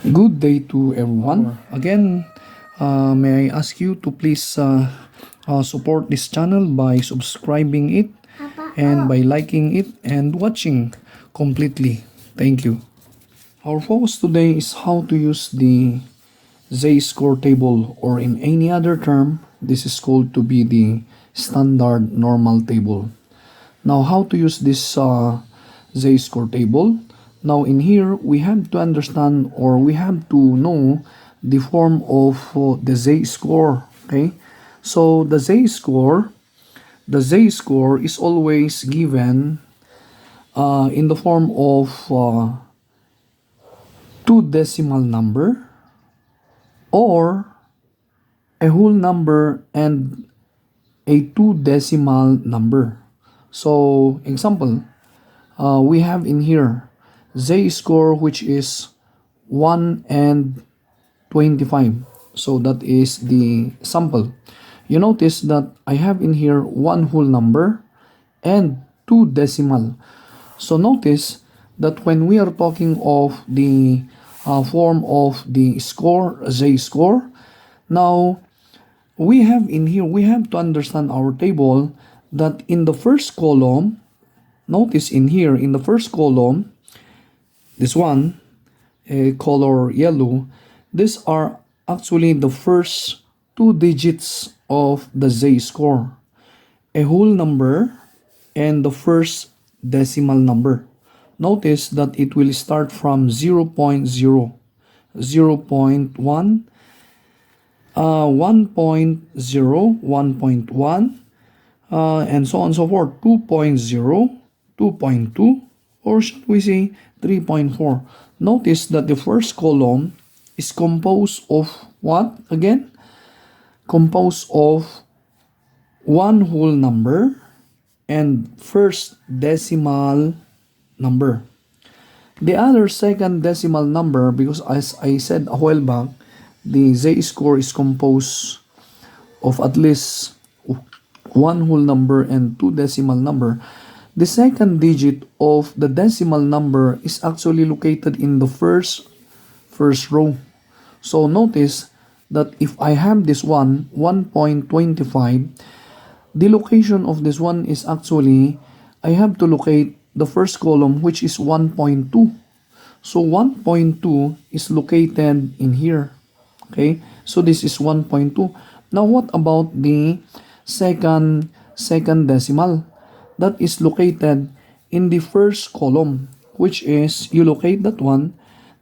Good day to everyone. Again, may I ask you to please support this channel by subscribing it and by liking it and watching completely. Thank you. Our focus today is how to use the Z-score table, or in any other term, this is called to be the standard normal table. Now, how to use this Z-score table? Now, in here, we have to understand, or we have to know the form of the Z-score. Okay, so the Z-score is always given in the form of two decimal number or a whole number and a two decimal number. So, example, we have in here Z-score, which is 1 and 25. So that is the sample. You notice that I have in here one whole number and two decimal. So notice that when we are talking of the form of the score, Z-score, now we have in here, we have to understand our table that in the first column, notice in here, in the first column, this one, color yellow, these are actually the first two digits of the Z-score, a whole number and the first decimal number. Notice that it will start from 0.0, 0.1, 1.0, 1.1, and so on and so forth, 2.0, 2.2, or should we say 3.4. Notice that the first column is composed of what? Again, composed of one whole number and first decimal number. The other second decimal number, because as I said a while back, the Z-score is composed of at least one whole number and two decimal number. The second digit of the decimal number is actually located in the first row. So notice that if I have this one, 1.25, the location of this one is actually, I have to locate the first column, which is 1.2. So 1.2 is located in here. Okay, so this is 1.2. Now what about the second decimal? That is located in the first column, which is, you locate that one,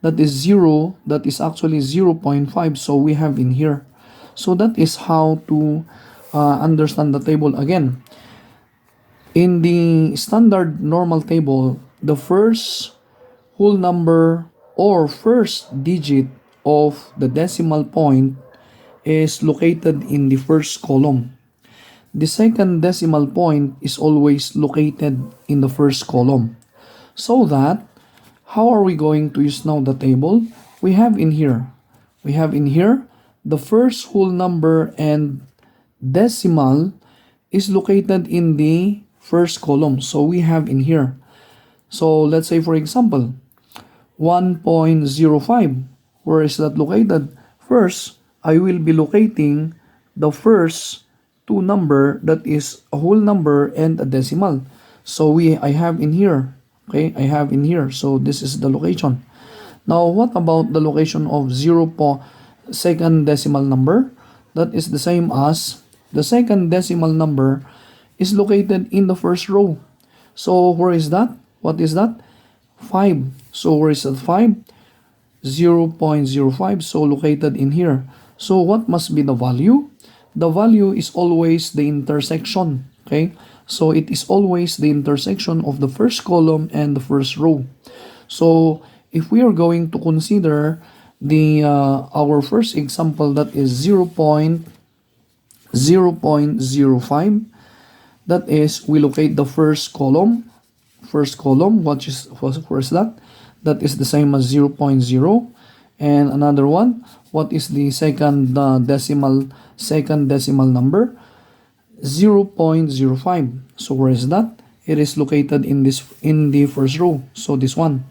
that is 0, that is actually 0.5, so we have in here. So that is how to understand the table again. In the standard normal table, the first whole number or first digit of the decimal point is located in the first column. The second decimal point is always located in the first column. So that, how are we going to use now the table? We have in here the first whole number and decimal is located in the first column. So we have in here. So let's say for example, 1.05. Where is that located? First, I will be locating the first two number, that is a whole number and a decimal. So I have in here. Okay, I have in here. So this is the location. Now, what about the location of second decimal number? That is the same as the second decimal number is located in the first row. So where is that? What is that? 5. So where is that 5? 0.05. So located in here. So what must be the value? The value is always the intersection. Okay, so it is always the intersection of the first column and the first row. So if we are going to consider the our first example, that is 0.05, that is, we locate the first column, what is that? That is the same as 0.0. And another one, what is the second decimal number? 0.05. So where is that? It is located in the first row. So this one.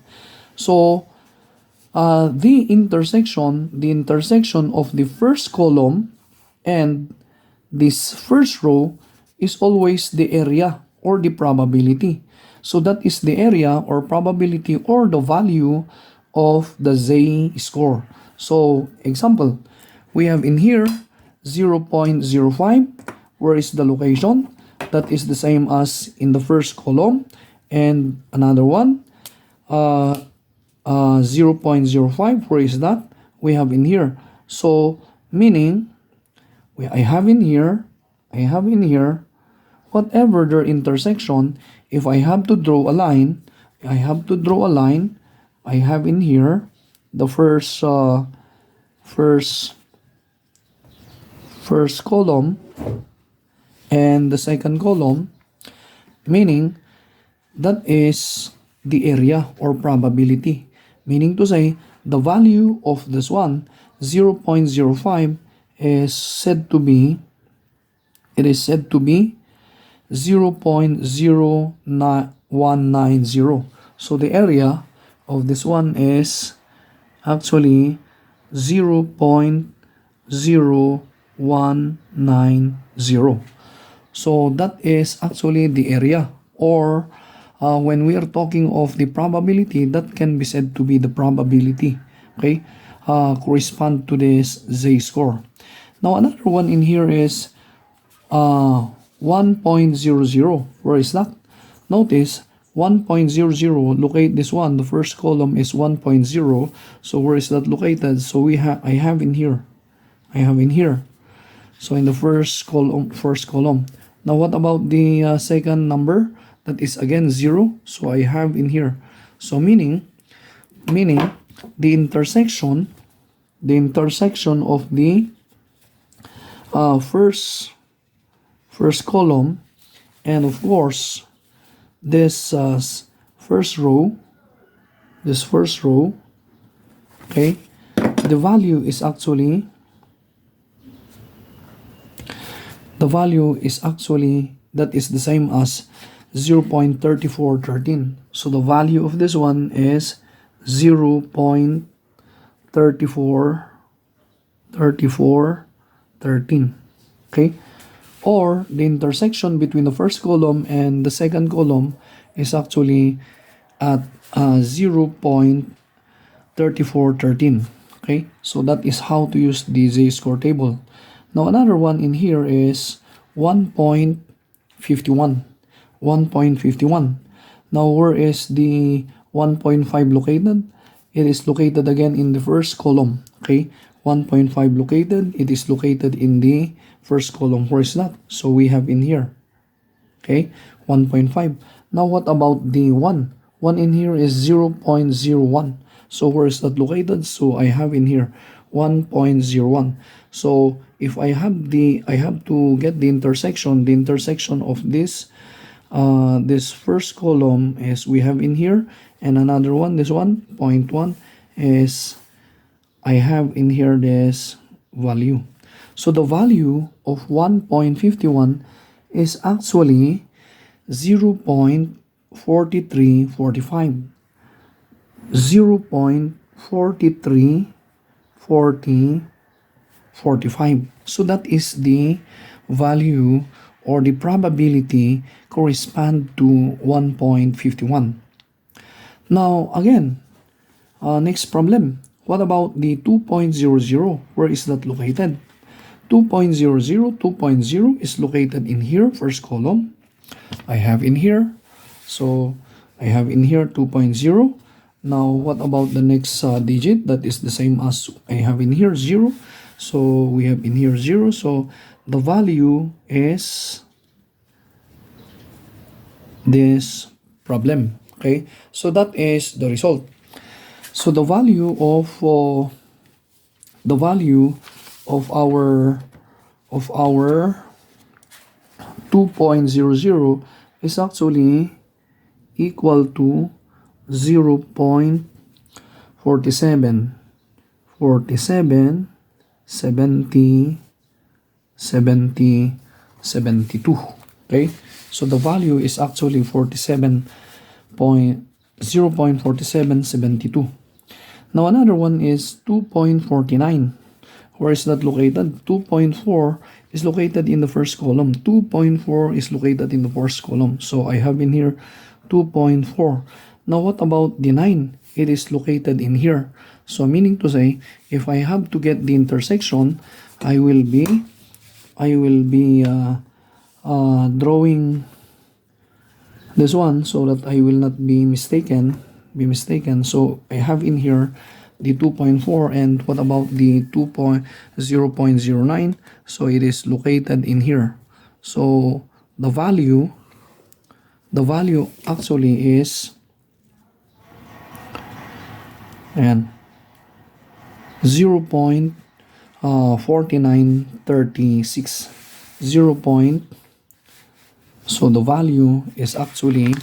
So the intersection of the first column and this first row is always the area or the probability. So that is the area or probability or the value of the z-score. So example, we have in here 0.05. Where is the location? That is the same as in the first column. And another one, 0.05. Where is that? We have in here. So meaning, I have in here, whatever their intersection, if I have to draw a line, I have in here the first column and the second column, meaning that is the area or probability. Meaning to say, the value of this one, 0.05, is said to be 0.0190. So the area of this one is actually 0.0190. So that is actually the area, or when we are talking of the probability, that can be said to be the probability, okay, correspond to this z-score. Now another one in here is 1.00. Where is that? Notice 1.00, locate this one. The first column is 1.0. So where is that located? So I have in here. So in the first column. Now what about the second number? That is again 0. So I have in here. So meaning the intersection of the first column and of course this first row, okay, the value is actually that is the same as 0.3413. So the value of this one is 0.3413. Okay, or the intersection between the first column and the second column is actually at 0.3413. Okay, so that is how to use the z-score table. Now another one in here is 1.51. Now where is the 1.5 located? It is located again in the first column. Okay, 1.5 located, it is located in the first column. Where is that? So we have in here. Okay, 1.5. Now what about the 1? 1 in here is 0.01. So where is that located? So I have in here 1.01. So if I have to get the intersection of this first column is we have in here, and another one, this one, 0.1, is I have in here this value. So the value of 1.51 is actually 0.4345. 0.4345. So that is the value or the probability correspond to 1.51. Now again, next problem. What about the 2.00? Where is that located? 2.00 is located in here, first column. I have in here. So I have in here 2.0. Now what about the next digit? That is the same as I have in here, 0. So we have in here 0. So the value is this problem. Okay, so that is the result. So the value of our 2.00 is actually equal to 0.47 72. Okay, so the value is actually 0.4772. Now another one is 2.49. Where is that located? 2.4 is located in the first column. 2.4 is located in the first column. So I have in here 2.4. Now what about the 9? It is located in here. So meaning to say, if I have to get the intersection, I will be drawing this one so that I will not be mistaken. So I have in here the 2.4, and what about the 0.09? So it is located in here. So the value actually is, and 0.4936. So the value is actually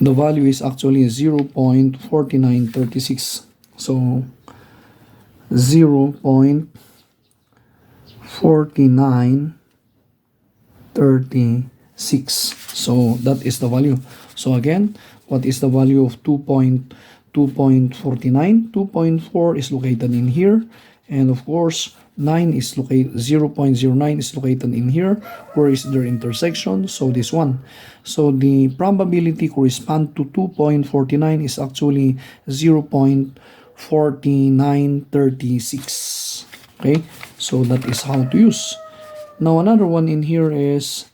0.4936. So 0.4936. So that is the value. So again, what is the value of 2.49? 2.4 is located in here, and of course 9 is located, 0.09 is located in here. Where is their intersection? So this one. So the probability correspond to 2.49 is actually 0.4936. Okay, so that is how to use. Now another one in here is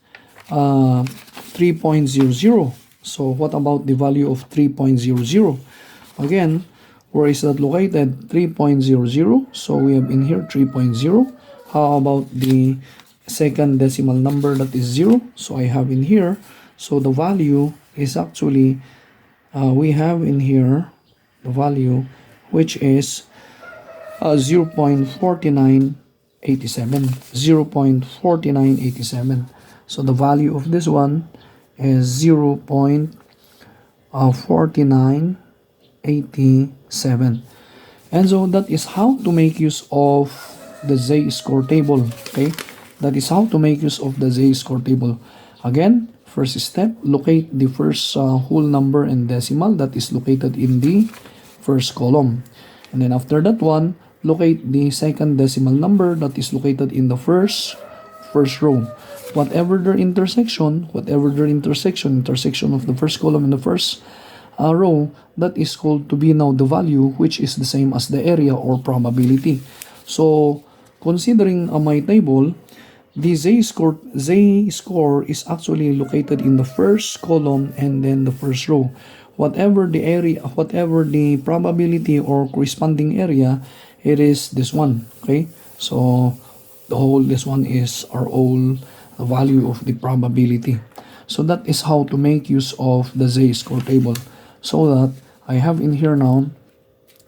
3.00. So what about the value of 3.00? Again, where is that located? 3.00. So we have in here 3.0. How about the second decimal number, that is 0? So I have in here. So the value is actually, we have in here the value which is 0.4987. 0.4987. So the value of this one is 0.4987. And so that is how to make use of the z-score table. Okay, that is how to make use of the z-score table. Again, first step, locate the first whole number and decimal that is located in the first column. And then after that one, locate the second decimal number that is located in the first row. Whatever their intersection, intersection of the first column and the first row, that is called to be now the value, which is the same as the area or probability. So considering my table, the z-score is actually located in the first column and then the first row. Whatever the area, whatever the probability or corresponding area, it is this one. Okay, so the whole, this one is our whole value of the probability. So that is how to make use of the z-score table. So that I have in here now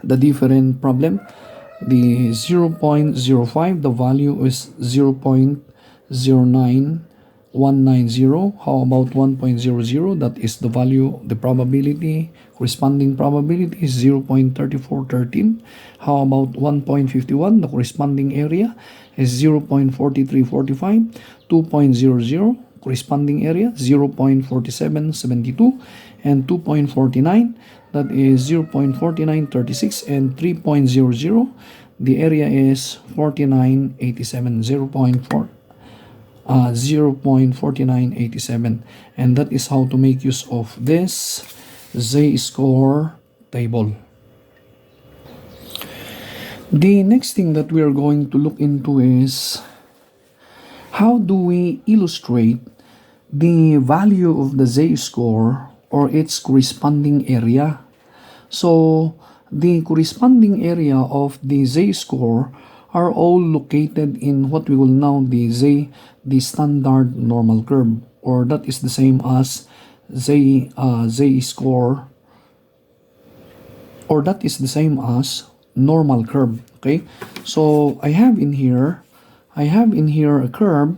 the different problem. The 0.05, the value is 0.09190. How about 1.00? That is the value, the probability, corresponding probability is 0.3413. How about 1.51? The corresponding area is 0.4345. 2.00, corresponding area 0.4772, and 2.49, that is 0.4936, and 3.00, the area is 4987, 0.4987. And that is how to make use of this z-score table. The next thing that we are going to look into is how do we illustrate the value of the z-score or its corresponding area. So the corresponding area of the z-score are all located in what we will now the standard normal curve, or that is the same as z-score, or that is the same as normal curve. Okay, so I have in here a curve.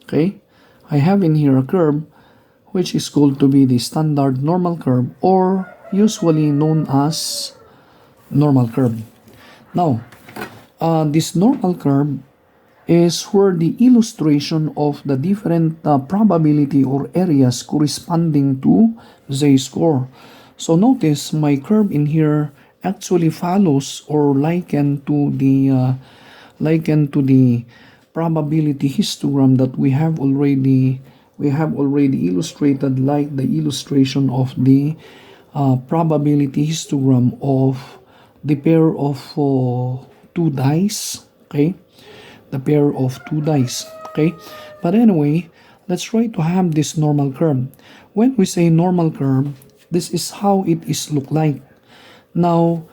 Okay, I have in here a curve which is called to be the standard normal curve, or usually known as normal curve. Now, this normal curve is where the illustration of the different probability or areas corresponding to z-score. So notice my curve in here actually follows or likened to the probability histogram that we have already illustrated, like the illustration of the probability histogram of the pair of two dice. Okay, the pair of two dice. Okay, but anyway, let's try to have this normal curve. When we say normal curve, this is how it is look like. Now,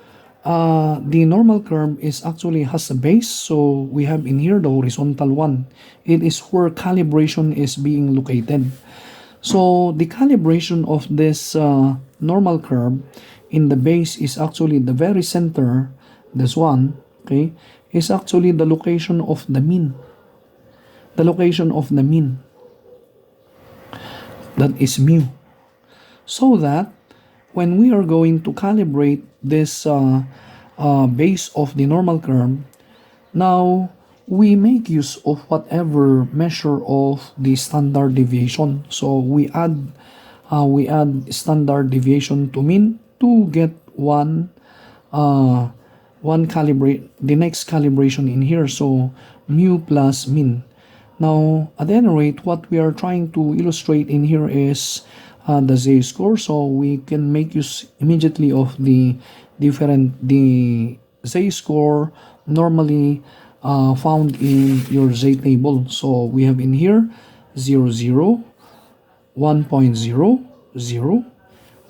the normal curve is actually has a base, so we have in here the horizontal one. It is where calibration is being located. So the calibration of this normal curve in the base is actually the very center. This one, okay, is actually the location of the mean. The location of the mean. That is mu. So that when we are going to calibrate this base of the normal curve, now we make use of whatever measure of the standard deviation. So we add standard deviation to mean to get the next calibration in here. So mu plus mean. Now at any rate, what we are trying to illustrate in here is the z-score, so we can make use immediately of the z-score normally found in your z-table. So we have in here 0, 0, 1.0, 0,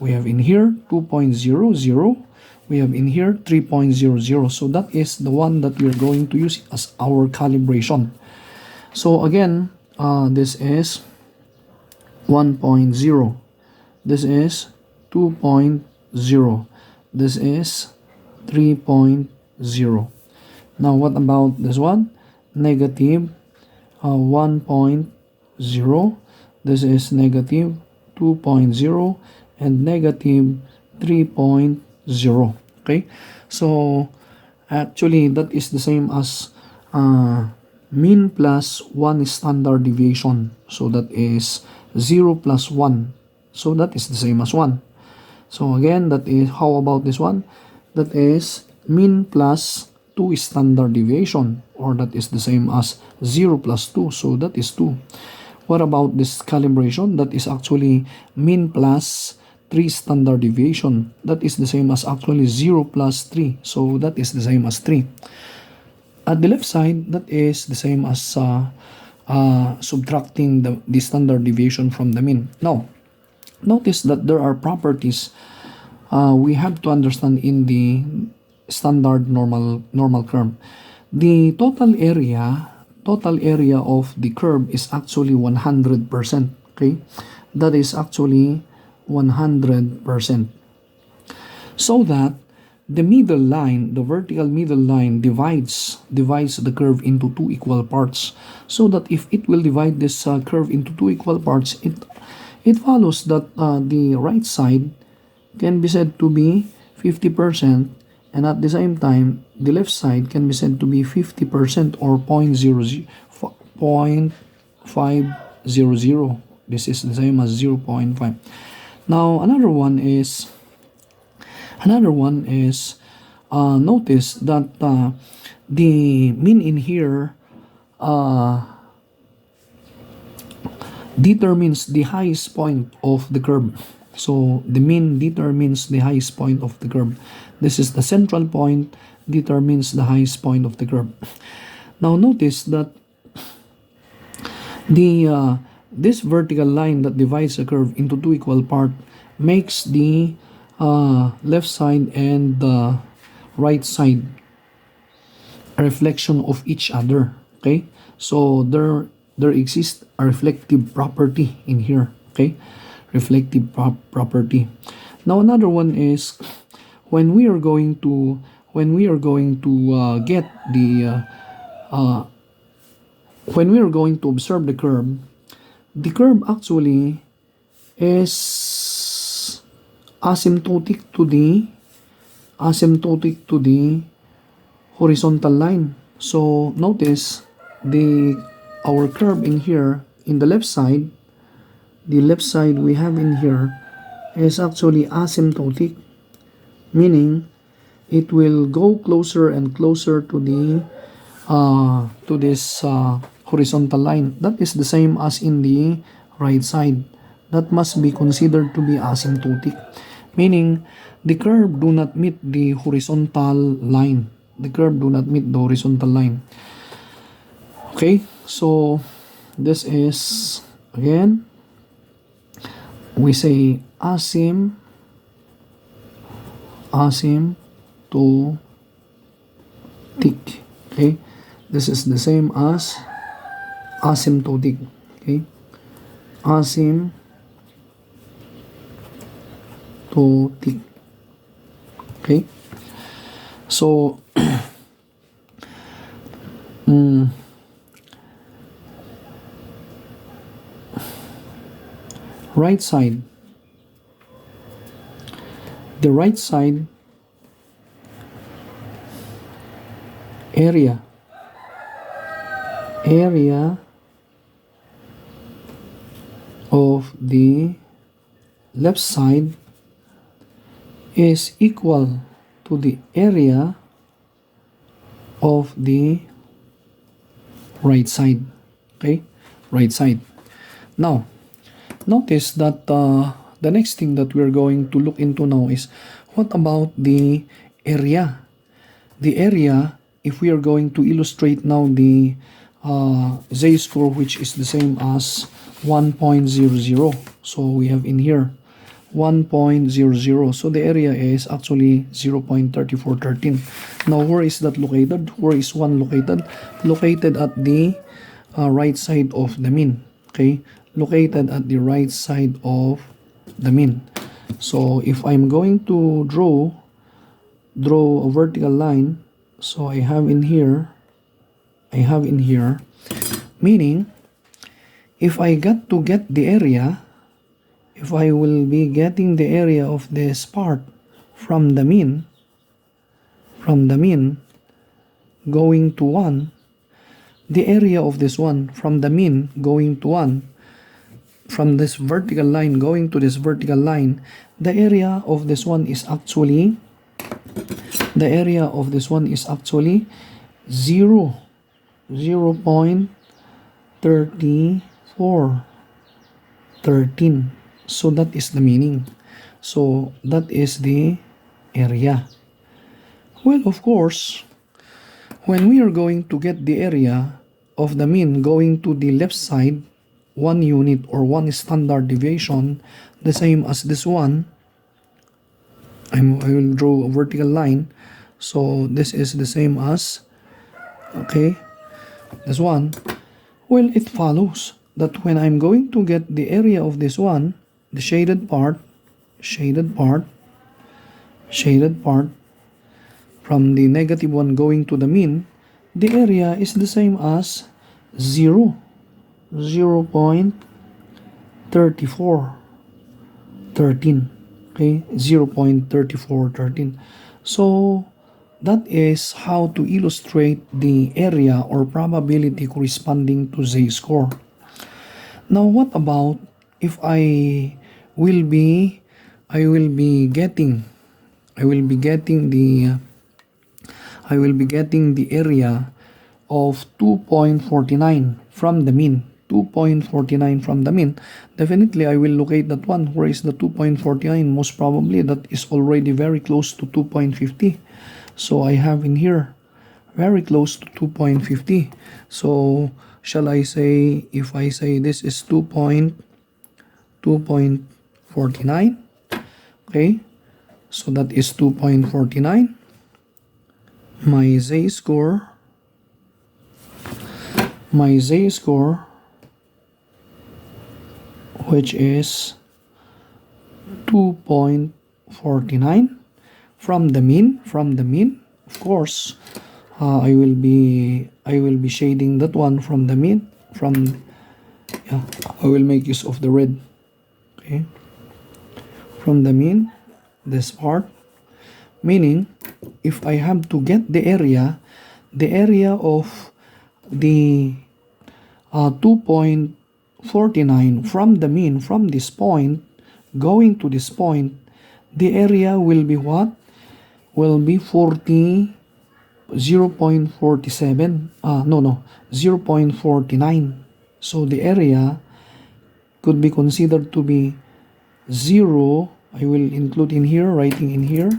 we have in here 2.0, 0, we have in here 3.00. So that is the one that we are going to use as our calibration. So again, this is 1.0, this is 2.0, this is 3.0. Now what about this one? Negative 1.0, this is negative 2.0, and negative 3.0. Okay, so actually that is the same as mean plus 1 standard deviation. So that is 0 plus 1. So that is the same as 1. So again, that is, how about this one? That is mean plus 2 standard deviation, or that is the same as 0 plus 2. So that is 2. What about this calibration? That is actually mean plus 3 standard deviation. That is the same as actually 0 plus 3. So that is the same as 3. At the left side, that is the same as subtracting the standard deviation from the mean. Now, notice that there are properties we have to understand in the standard normal curve. The total area of the curve is actually 100%. Okay, that is actually 100%. So that the middle line, the vertical middle line, divides the curve into two equal parts. So that if it will divide this curve into two equal parts, it follows that the right side can be said to be 50%, and at the same time the left side can be said to be 50%, or 0.500. This is the same as 0.5. Now another one is notice that the mean in here determines the highest point of the curve. So the mean determines the highest point of the curve. This is the central point, determines the highest point of the curve. Now notice that this vertical line that divides the curve into two equal parts makes the left side and the right side a reflection of each other. Okay, so there exists a reflective property in here. Okay, reflective property. Now another one is when we are going to get the when we are going to observe the curve actually is asymptotic to the horizontal line. So notice our curve in here in the left side we have in here is actually asymptotic, meaning it will go closer and closer to the to this horizontal line. That is the same as in the right side. That must be considered to be asymptotic, meaning the curve do not meet the horizontal line. The curve do not meet the horizontal line. Okay, so this is, again, we say asymptotic. Okay, this is the same as asymptotic. Okay, asymptotic. Okay, so right side, the right side area of the left side is equal to the area of the right side. Okay, right side. Now, notice that the next thing that we're going to look into now is, what about the area? The area, if we are going to illustrate now the z-score, which is the same as 1.00. So we have in here 1.00. So the area is actually 0.3413. Now, where is that located? Where is 1 located? Located at the right side of the mean. Okay, located at the right side of the mean. So if I'm going to draw a vertical line, so I have in here, meaning if I got to get the area, if I will be getting the area of this part from the mean going to 1, the area of this one from the mean going to 1, from this vertical line going to this vertical line, the area of this one is actually 0.3413. So that is the meaning. So that is the area. Well, of course, when we are going to get the area of the mean going to the left side, 1 unit or 1 standard deviation, the same as this one, I will draw a vertical line. So this is the same as, okay, this one. Well, it follows that when I'm going to get the area of this one, the shaded part, from the negative one going to the mean, the area is the same as 0.3413. Okay, 0.3413. So that is how to illustrate the area or probability corresponding to z-score. Now, what about if I will be getting the area of 2.49 from the mean. 2.49 from the mean. Definitely, I will locate that one. Where is the 2.49? Most probably, that is already very close to 2.50. So I have in here very close to 2.50. So shall I say, if I say this is 2.49, okay, so that is 2.49. My z-score, which is 2.49 from the mean. Of course, I will be shading that one from the mean. I will make use of the red. Okay, from the mean, this part, meaning if I have to get the area of the 2.49 from the mean, from this point going to this point, the area will be what? will be 0.47. No, 0.49. So the area could be considered to be 0. I will include in here, writing in here,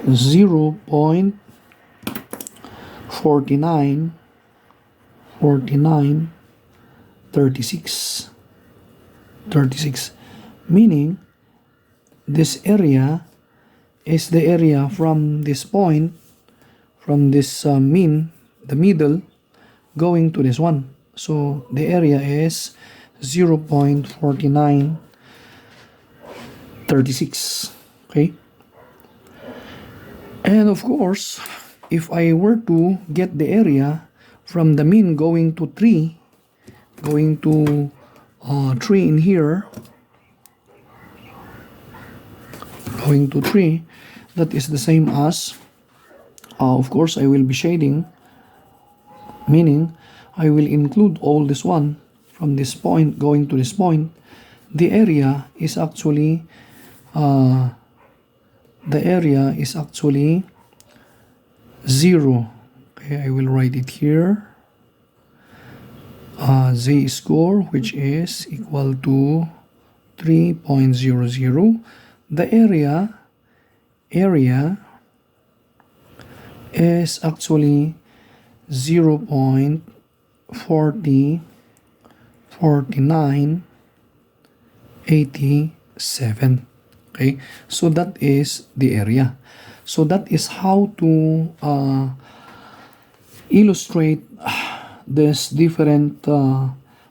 0.4936, meaning this area is the area from this point, from this mean, the middle, going to this one. So the area is 0.4936. Okay. And of course, if I were to get the area from the mean going to 3, going to 3 in here, going to 3, that is the same as, of course, I will be shading, meaning I will include all this one from this point going to this point. The area is actually 0. Okay, I will write it here. Z score, which is equal to 3.00. The area is actually 0.4987. Okay, so that is the area. So that is how to illustrate this different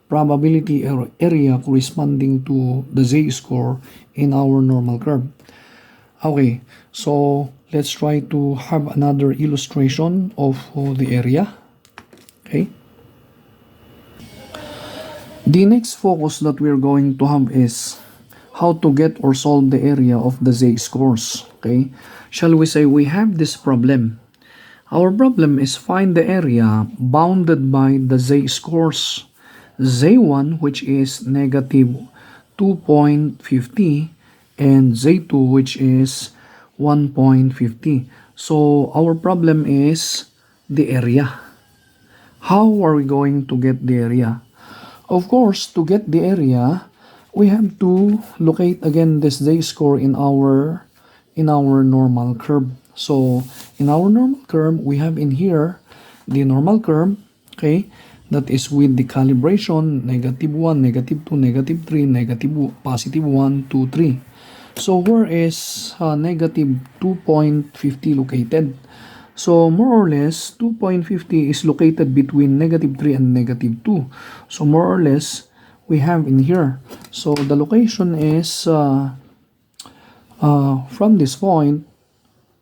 probability area corresponding to the z-score in our normal curve. Okay, so let's try to have another illustration of the area. Okay. The next focus that we're going to have is how to get or solve the area of the z-scores. Okay, shall we say we have this problem. Our problem is find the area bounded by the z-scores. z1, which is negative 2.50, and z2, which is 1.50. So our problem is the area. How are we going to get the area? Of course, to get the area, we have to locate again this z-score in our normal curve. So in our normal curve, we have in here the normal curve, okay, that is with the calibration negative 1, negative 2, negative 3, positive 1, 2, 3. So where is negative 2.50 located? So more or less 2.50 is located between negative 3 and negative 2. So more or less we have in here. So the location is from this point,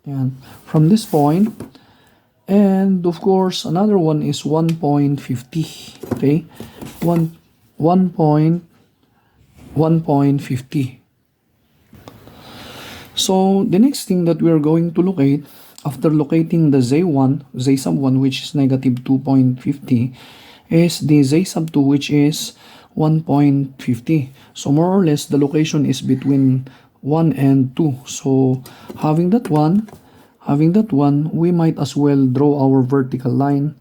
and from this point, and of course another one is 1.50. Okay, 1.50. So the next thing that we are going to locate after locating the z1, z sub 1, which is negative 2.50, is the z sub 2, which is 1.50. So more or less the location is between 1 and 2. So having that one, we might as well draw our vertical line.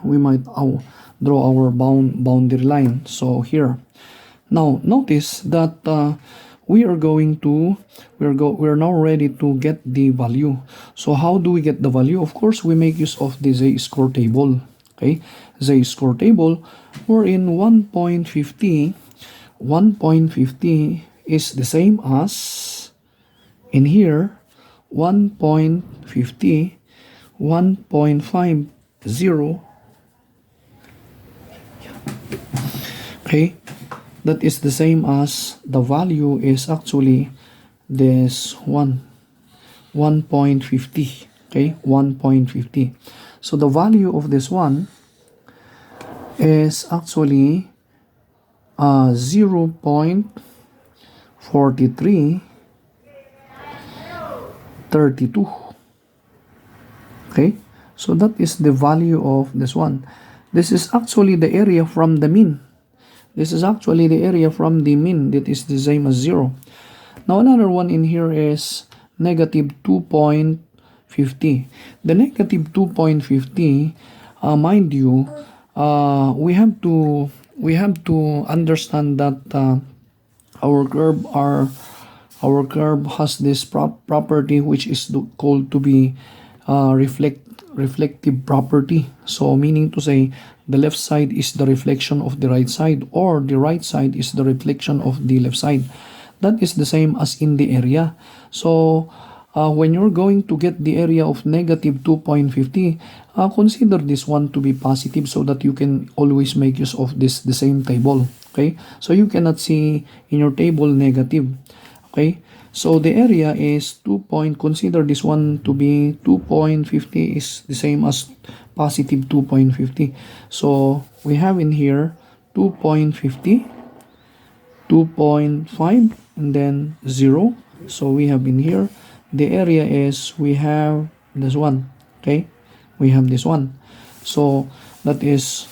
We might draw our boundary line. So here, now notice that we're now ready to get the value. So how do we get the value? Of course, we make use of the z-score table. Okay, z-score table, wherein 1.50 is the same as in here 1.50, 1.50. Okay, that is the same as the value is actually this 1.50. Okay, 1.50. So the value of this one is actually 0.4332. Okay, so that is the value of this one. This is actually the area from the mean. This is actually the area from the mean. That is the same as 0. Now another one in here is negative 2.50. The negative 2.50, mind you, we have to understand that our curve has this property which is called to be reflective property. So meaning to say the left side is the reflection of the right side, or the right side is the reflection of the left side. That is the same as in the area. So when you're going to get the area of negative 2.50, consider this one to be positive so that you can always make use of the same table. Okay, so you cannot see in your table negative. Okay, so the area is consider this one to be 2.50 is the same as positive 2.50. So we have in here 2.50, 2.5, and then 0. So we have in here the area is, we have this one. Okay, we have this one. So that is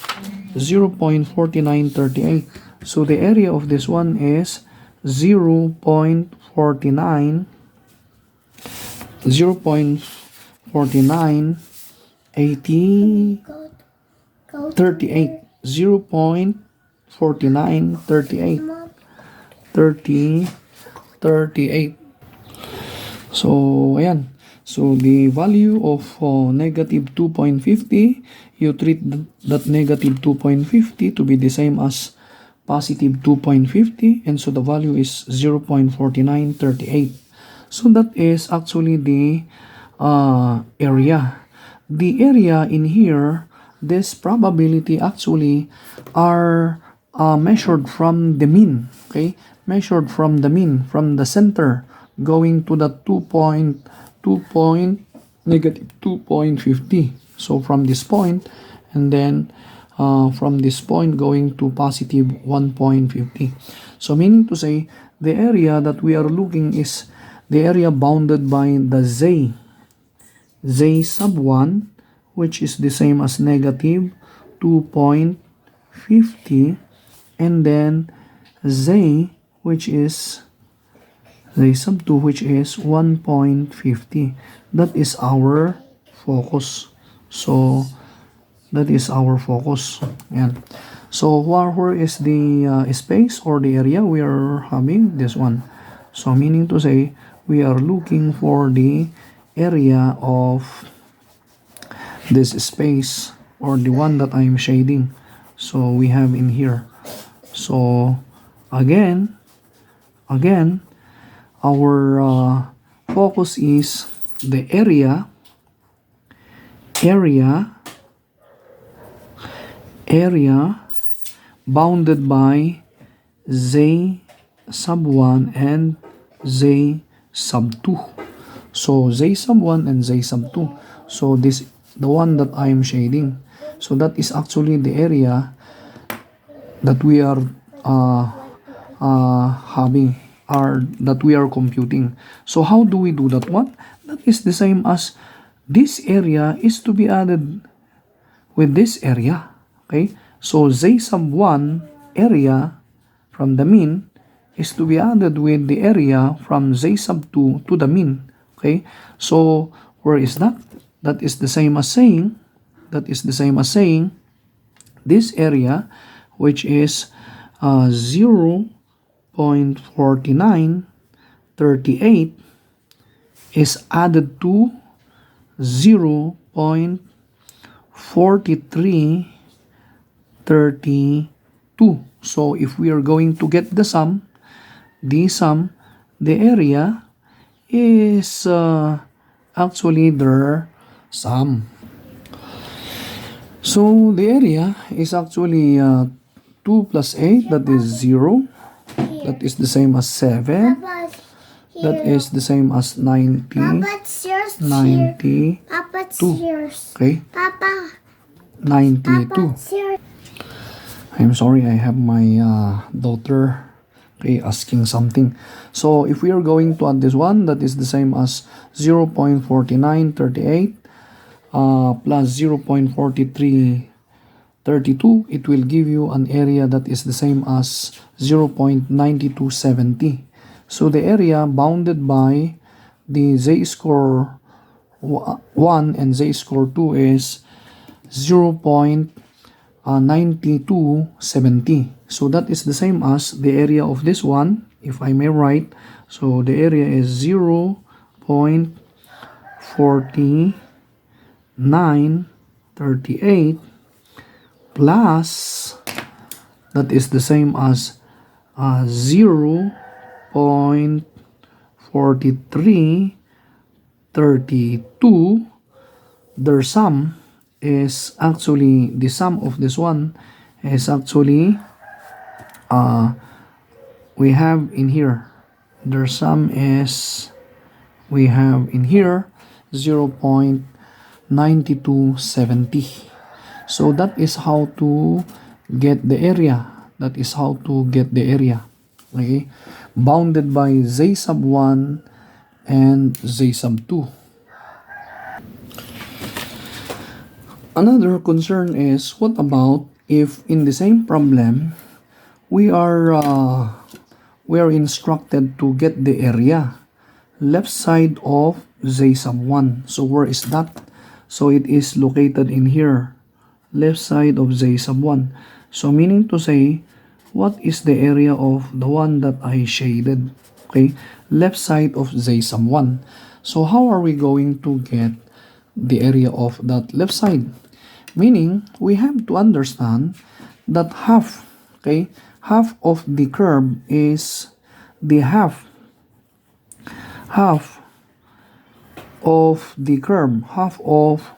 0.4938. So the area of this one is 0.49 38, 0.4938. So ayan, so the value of negative 2.50, you treat that negative 2.50 to be the same as positive 2.50, and so the value is 0.4938. So that is actually the area. The area in here, this probability actually are measured from the mean. Okay, measured from the mean, from the center going to the negative 2.50. So from this point, and then from this point going to positive 1.50. So meaning to say, the area that we are looking is the area bounded by the z sub 1, which is the same as negative 2.50, and then z, which is z sub 2, which is 1.50. That is our focus. So that is our focus. Yan. So where is the space or the area? We are having this one. So meaning to say, we are looking for the area of this space, or the one that I am shading. So we have in here. So again, our focus is the area bounded by z sub 1 and z sub 2. So z sub 1 and z sub 2. So this, the one that I am shading. So that is actually the area that we are having, or that we are computing. So how do we do that one? That is the same as this area is to be added with this area. Okay, so z sub 1 area from the mean is to be added with the area from z sub 2 to the mean. Okay, so where is that? That is the same as saying, this area, which is 0.4938, is added to 0.4332. So if we are going to get the sum, the area is actually their sum. So the area is actually 2 plus 8, that is 0. That is the same as 7. That is the same as 90. 92. Okay? 92. I'm sorry, I have my daughter asking something. So if we are going to add this one, that is the same as 0.4938 plus 0.4332, it will give you an area that is the same as 0.9270. So the area bounded by the z-score 1 and z-score 2 is 0.9270. So that is the same as the area of this one, if I may write. So the area is 0.4938 plus, that is the same as 0.4332. Their sum is actually, the sum of this one is actually, we have in here, their sum is, we have in here 0.9270. So that is how to get the area. That is how to get the area. Okay, bounded by z sub 1 and z sub 2. Another concern is, what about if in the same problem we are instructed to get the area left side of z sub 1. So where is that? So it is located in here, left side of z sub 1. So meaning to say, what is the area of the one that I shaded? Okay, left side of z sub 1. So how are we going to get the area of that left side? Meaning, we have to understand that half, okay, half of the curve is the half of the curve, half of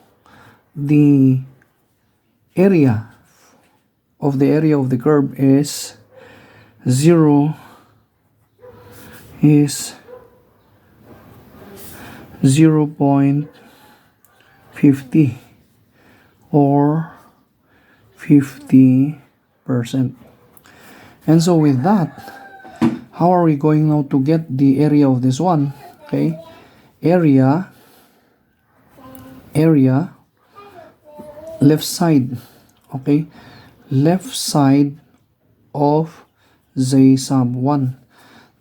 the area of the curve is 0.50 or 50%. And so with that, how are we going now to get the area of this one? Okay, area left side, okay, left side of z sub 1.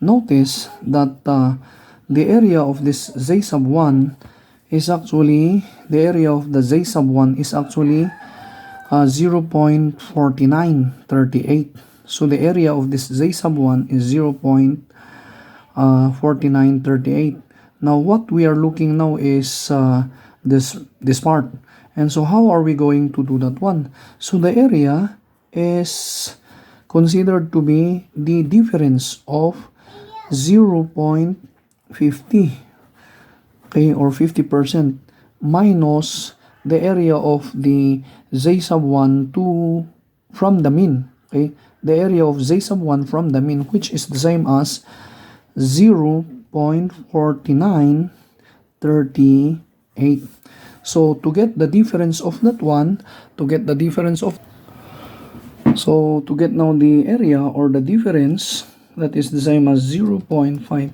Notice that the area of this z sub 1 is actually, the area of the z sub 1 is actually 0.4938. So the area of this z sub 1 is 0.4938. Now what we are looking now is this part. And so how are we going to do that one? So the area is considered to be the difference of 0.50, okay, or 50% minus the area of the z sub 1 to from the mean, okay, the area of z sub 1 from the mean, which is the same as 0.4938. So to get the difference of that one, to get now the area or the difference, that is the same as 0.5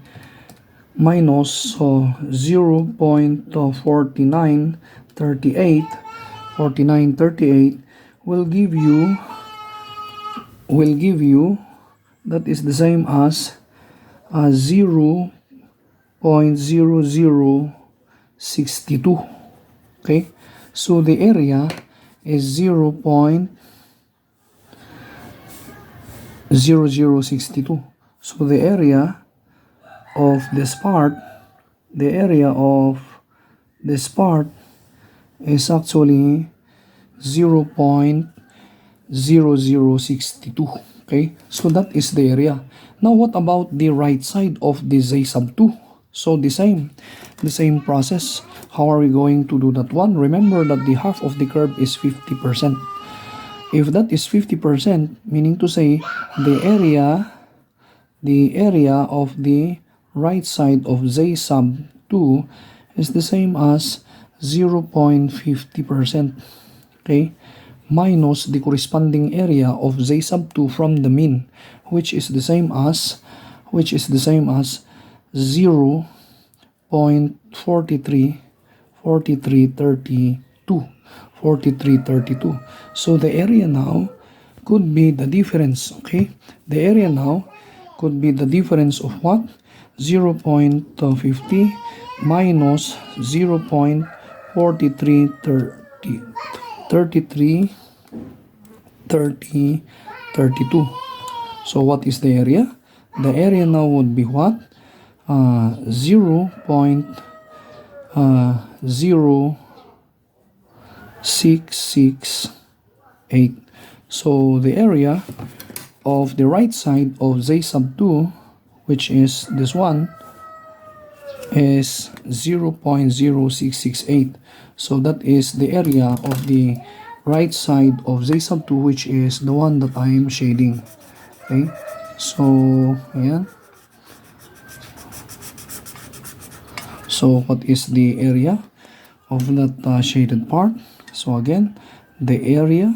minus 0.4938 will give you, that is the same as 0.0062. Okay, so the area is 0.0062. So the area of this part, is actually 0.0062. Okay, so that is the area. Now what about the right side of the z sub 2? So the same process. How are we going to do that one? Remember that the half of the curve is 50%. If that is 50%, meaning to say the area of the right side of z sub 2 is the same as 0.50%, okay, minus the corresponding area of z sub 2 from the mean, which is the same as 0.4332. So the area now could be the difference, okay? The area now could be the difference of what? 0.50 minus 0.4332. So what is the area? The area now would be what? 0.0668. So the area of the right side of Z sub 2, which is this one, is 0.0668. So that is the area of the right side of Z sub 2, which is the one that I am shading. Okay, so ayan. So what is the area of that shaded part? So again, the area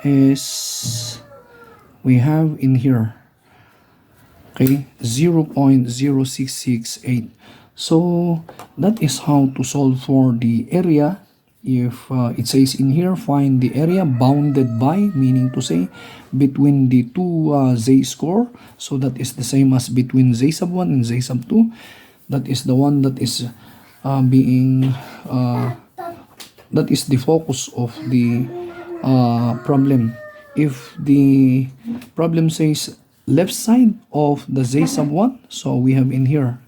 is, we have in here, okay, 0.0668. So that is how to solve for the area. If it says in here, find the area bounded by, meaning to say between the two Z score. So that is the same as between Z sub 1 and Z sub 2. That is the one that is that is the focus of the problem. If the problem says left side of the Z sub 1, so we have in here,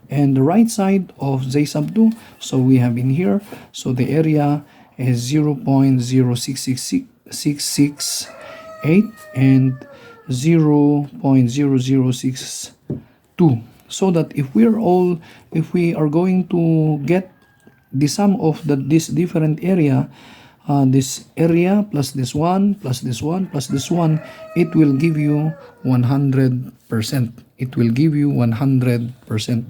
and the right side of Z sub 2, so we have in here. So the area is 0.06668 and 0.0062. So that if we are going to get the sum of this different area, this area plus this one plus this one plus this one, it will give you 100%. It will give you 100%.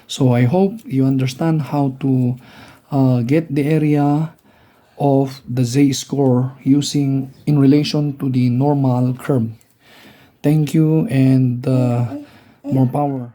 So I hope you understand how to get the area of the Z score using in relation to the normal curve. Thank you, and more power.